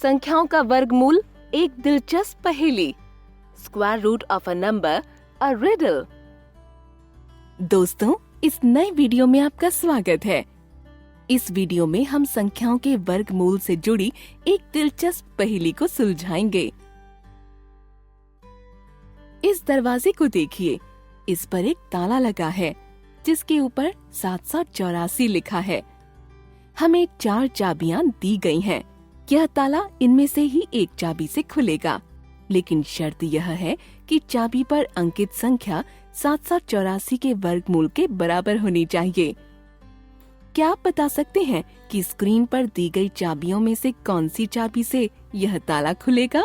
संख्याओं का वर्गमूल एक दिलचस्प पहेली। Square root of a number, a riddle. दोस्तों, इस नए वीडियो में आपका स्वागत है। इस वीडियो में हम संख्याओं के वर्गमूल से जुड़ी एक दिलचस्प पहेली को सुलझाएंगे। इस दरवाजे को देखिए, इस पर एक ताला लगा है जिसके ऊपर 784 लिखा है। हमें 4 चाबियां दी गई हैं। यह ताला इनमें से ही एक चाबी से खुलेगा, लेकिन शर्त यह है कि चाबी पर अंकित संख्या 784 के वर्गमूल के बराबर होनी चाहिए। क्या आप बता सकते हैं कि स्क्रीन पर दी गई चाबियों में से कौन सी चाबी से यह ताला खुलेगा?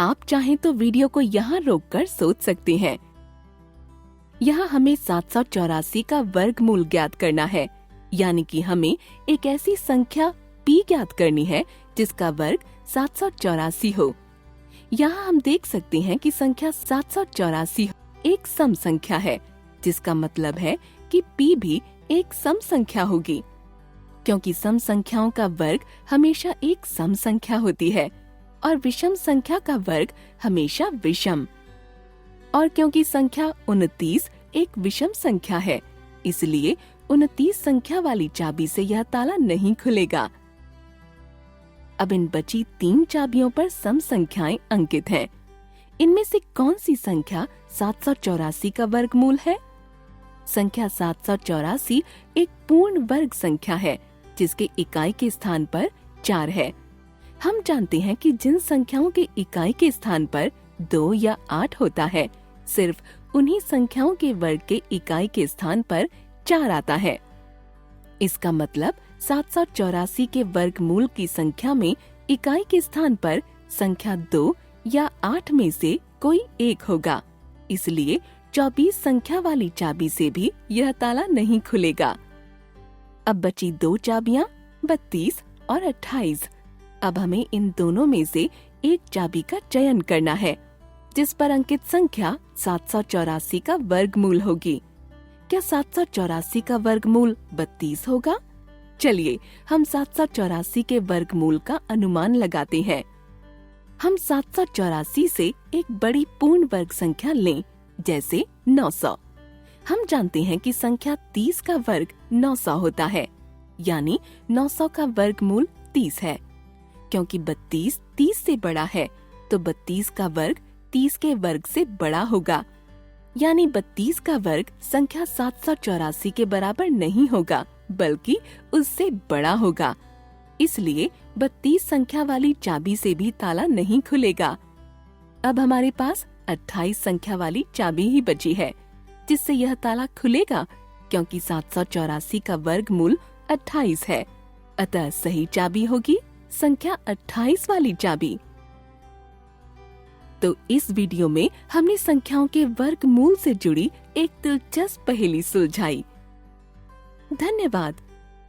आप चाहें तो वीडियो को यहाँ रोककर सोच सकते हैं। यहाँ हमें 784 का वर्गमूल ज्ञात करना है, यानी कि हमें एक ऐसी संख्या p ज्ञात करनी है जिसका वर्ग 784 हो। यहाँ हम देख सकते हैं कि संख्या 784 एक सम संख्या है, जिसका मतलब है कि p भी एक सम संख्या होगी, क्योंकि सम संख्याओं का वर्ग हमेशा एक सम संख्या होती है और विषम संख्या का वर्ग हमेशा विषम। और क्योंकि संख्या 29 एक विषम संख्या है, इसलिए 29 संख्या वाली चाबी से यह ताला नहीं खुलेगा। अब इन बची 3 चाबियों पर सम संख्याएं अंकित हैं। इनमें से कौन सी संख्या 784 का वर्गमूल है? संख्या 784 एक पूर्ण वर्ग संख्या है जिसके इकाई के स्थान पर 4 है। हम जानते हैं कि जिन संख्याओं के इकाई के स्थान पर 2 या 8 होता है, सिर्फ उन्हीं संख्याओं के वर्ग के इकाई के स्थान पर 4 आता है। इसका मतलब 784 के वर्गमूल की संख्या में इकाई के स्थान पर संख्या 2 या 8 में से कोई एक होगा। इसलिए 24 संख्या वाली चाबी से भी यह ताला नहीं खुलेगा। अब बची 2 चाबियां 32 और 28। अब हमें इन दोनों में से एक चाबी का चयन करना है जिस पर अंकित संख्या 784 का वर्गमूल होगी। क्या 784 का वर्गमूल 32 होगा? चलिए हम 784 के वर्गमूल का अनुमान लगाते हैं। हम 784 से एक बड़ी पूर्ण वर्ग संख्या लें, जैसे 900। हम जानते हैं कि संख्या 30 का वर्ग 900 होता है, यानी 900 का वर्गमूल 30 है। क्योंकि 32 30 से बड़ा है, तो 32 का वर्ग 30 के वर्ग से बड़ा होगा, यानी 32 का वर्ग संख्या 784 के बराबर नहीं होगा, बल्कि उससे बड़ा होगा। इसलिए 32 संख्या वाली चाबी से भी ताला नहीं खुलेगा। अब हमारे पास 28 संख्या वाली चाबी ही बची है जिससे यह ताला खुलेगा, क्योंकि 784 का वर्गमूल 28 है। अतः सही चाबी होगी संख्या 28 वाली चाबी। तो इस वीडियो में हमने संख्याओं के वर्गमूल से जुड़ी एक दिलचस्प पहेली सुलझाई। धन्यवाद।